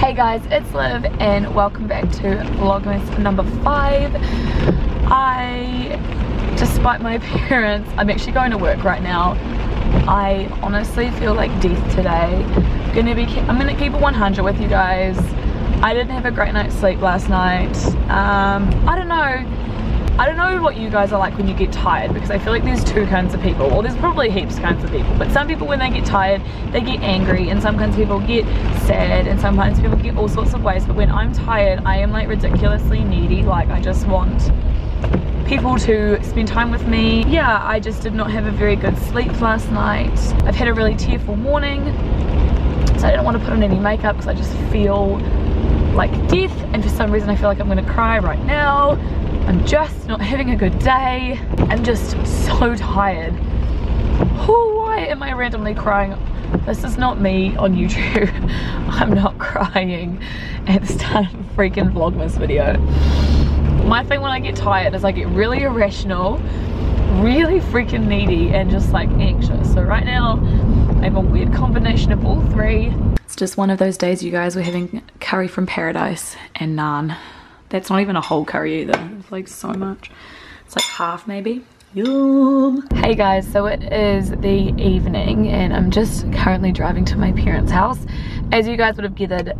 Hey guys, it's Liv and welcome back to Vlogmas number 5. Despite my appearance, I'm actually going to work right now. I honestly feel like death today. I'm gonna keep it 100 with you guys. I didn't have a great night's sleep last night. I don't know what you guys are like when you get tired, because I feel like there's two kinds of people. Well, there's probably heaps kinds of people, but some people when they get tired, they get angry, and some kinds of people get sad, and sometimes people get all sorts of ways. But when I'm tired, I am like ridiculously needy. Like, I just want people to spend time with me. Yeah, I just did not have a very good sleep last night. I've had a really tearful morning, so I didn't want to put on any makeup because I just feel like death, and for some reason I feel like I'm gonna cry right now. I'm just not having a good day. I'm just so tired. Why am I randomly crying? This is not me on YouTube. I'm not crying at the start of a freaking Vlogmas video. My thing when I get tired is I get really irrational, really freaking needy, and just like anxious. So right now I have a weird combination of all three. It's just one of those days, you guys. We're having curry from paradise and naan. That's not even a whole curry either. It's like so much. It's like half maybe. Yum. Hey guys, so it is the evening and I'm just currently driving to my parents' house. As you guys would have gathered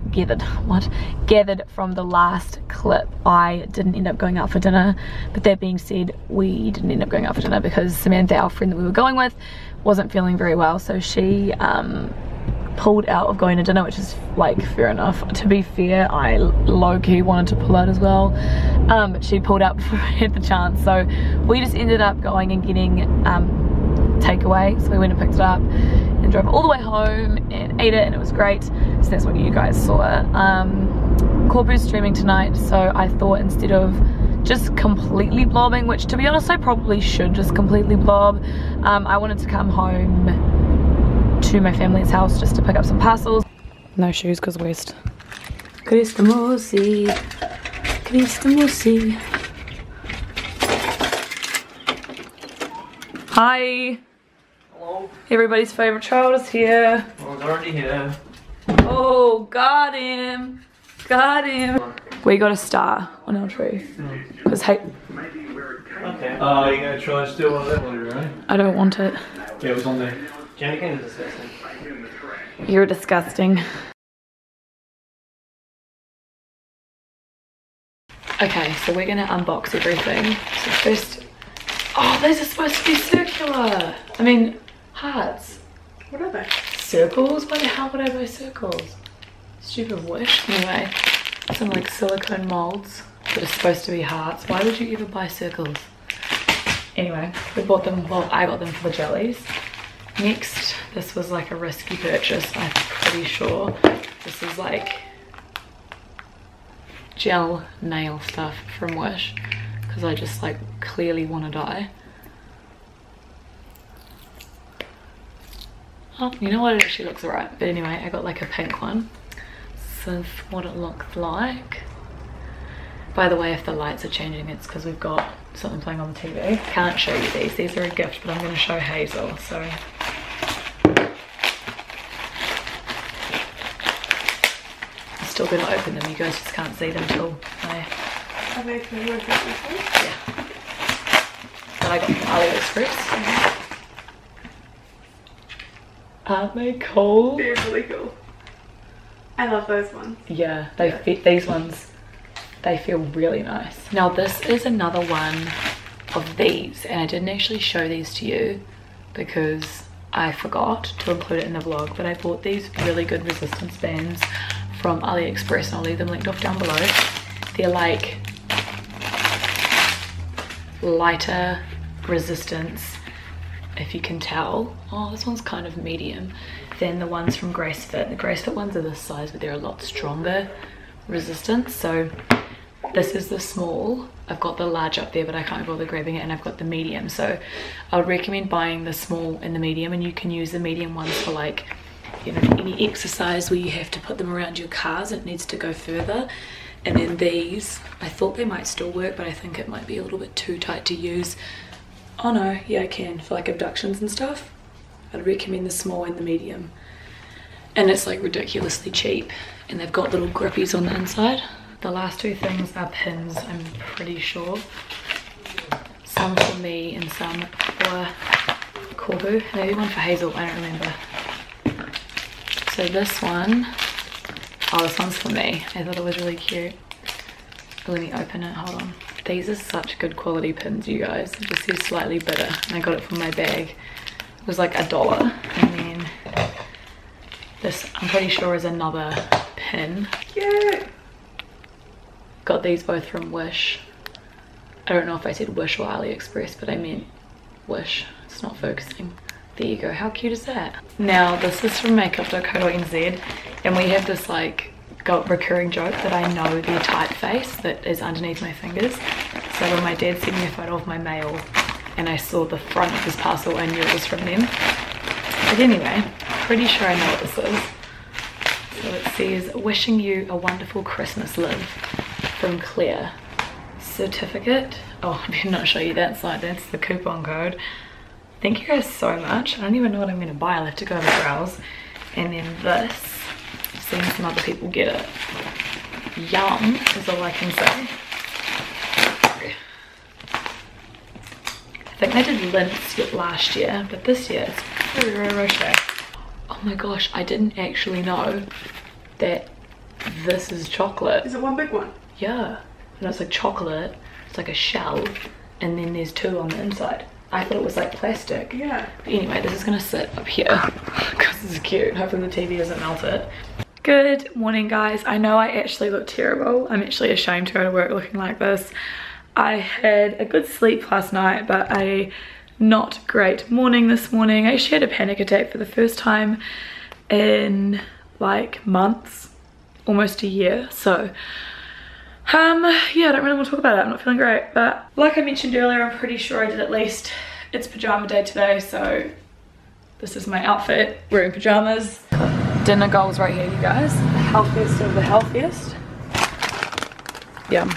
from the last clip, I didn't end up going out for dinner. But that being said, we didn't end up going out for dinner because Samantha, our friend that we were going with, wasn't feeling very well. So she pulled out of going to dinner, which is like fair enough. To be fair, I low-key wanted to pull out as well, but she pulled out before I had the chance. So we just ended up going and getting takeaway. So we went and picked it up and drove all the way home and ate it, and it was great. So that's what you guys saw. Corpu's streaming tonight, so I thought instead of just completely blobbing, which to be honest I probably should just completely blob, I wanted to come home to my family's house just to pick up some parcels. No shoes because West. Cristamosi. Hi. Hello. Everybody's favorite child is here. Well, it's already here. Oh, got him. Got him. We got a star on our tree. Because hey. Okay. Oh, you're gonna try and steal one of them later, right? I don't want it. Yeah, it was on there. Jamie is disgusting. You're disgusting. Okay, so we're gonna unbox everything. So first, oh, these are supposed to be circular. I mean, hearts. What are they? Circles? Why the hell would I buy circles? Stupid wish. Anyway, some like silicone molds that are supposed to be hearts. Why would you ever buy circles? Anyway, we bought them, well, I got them for the jellies. Next, this was like a risky purchase, I'm pretty sure. This is like gel nail stuff from Wish, because I just like clearly want to die. Oh, you know what, it actually looks alright. But anyway, I got like a pink one. So this is what it looks like. By the way, if the lights are changing, it's because we've got something playing on the TV. Can't show you these. These are a gift, but I'm going to show Hazel. So I'm still going to open them. You guys just can't see them till I... Are they from your Christmas? Yeah. That I got from AliExpress. Aren't they cool? They're really cool. I love those ones. Yeah, they fit these ones. They feel really nice. Now this is another one of these, and I didn't actually show these to you because I forgot to include it in the vlog, but I bought these really good resistance bands from AliExpress, and I'll leave them linked off down below. They're like lighter resistance, if you can tell. Oh, this one's kind of medium than the ones from Grace Fit. The Grace Fit ones are this size, but they're a lot stronger resistance. So this is the small. I've got the large up there, but I can't bother grabbing it, and I've got the medium. So I would recommend buying the small and the medium, and you can use the medium ones for like, you know, any exercise where you have to put them around your cars and it needs to go further. And then these, I thought they might still work, but I think it might be a little bit too tight to use. Oh no, yeah I can, for like abductions and stuff. I'd recommend the small and the medium. and it's like ridiculously cheap, and they've got little grippies on the inside. The last two things are pins, I'm pretty sure. Some for me and some for Kohu, maybe one for Hazel, I don't remember. So this one, oh, this one's for me. I thought it was really cute. Let me open it, hold on. These are such good quality pins, you guys. It just says slightly bitter, and I got it from my bag. It was like $1, and then this, I'm pretty sure, is another pin. Cute! Got these both from Wish. I don't know if I said Wish or AliExpress, but I meant Wish. It's not focusing. There you go, how cute is that? Now, this is from makeup.co.nz, and we have this like recurring joke that I know the typeface that is underneath my fingers. So when my dad sent me a photo of my mail and I saw the front of his parcel, I knew it was from them. But anyway, pretty sure I know what this is. So it says, wishing you a wonderful Christmas, Liv, from Claire. Certificate. Oh, I better not show you that side, that's the coupon code. Thank you guys so much. I don't even know what I'm going to buy, I'll have to go over browse. And then this, I've seen some other people get it. Yum is all I can say. I think they did Lindt last year, but this year it's very Rocher. Oh my gosh, I didn't actually know that this is chocolate. Is it one big one? Yeah, and it's like chocolate, it's like a shell, and then there's two on the inside. I thought it was like plastic. Yeah. But anyway, this is gonna sit up here because it's cute. Hopefully the TV doesn't melt it. Good morning, guys. I know I actually look terrible. I'm actually ashamed to go to work looking like this. I had a good sleep last night, but a not great morning this morning. I actually had a panic attack for the first time in like months, almost a year. So yeah, I don't really want to talk about it. I'm not feeling great, but like I mentioned earlier, I'm pretty sure I did at least, it's pajama day today, so this is my outfit, wearing pajamas. Dinner goals right here, you guys. The healthiest of the healthiest. Yum.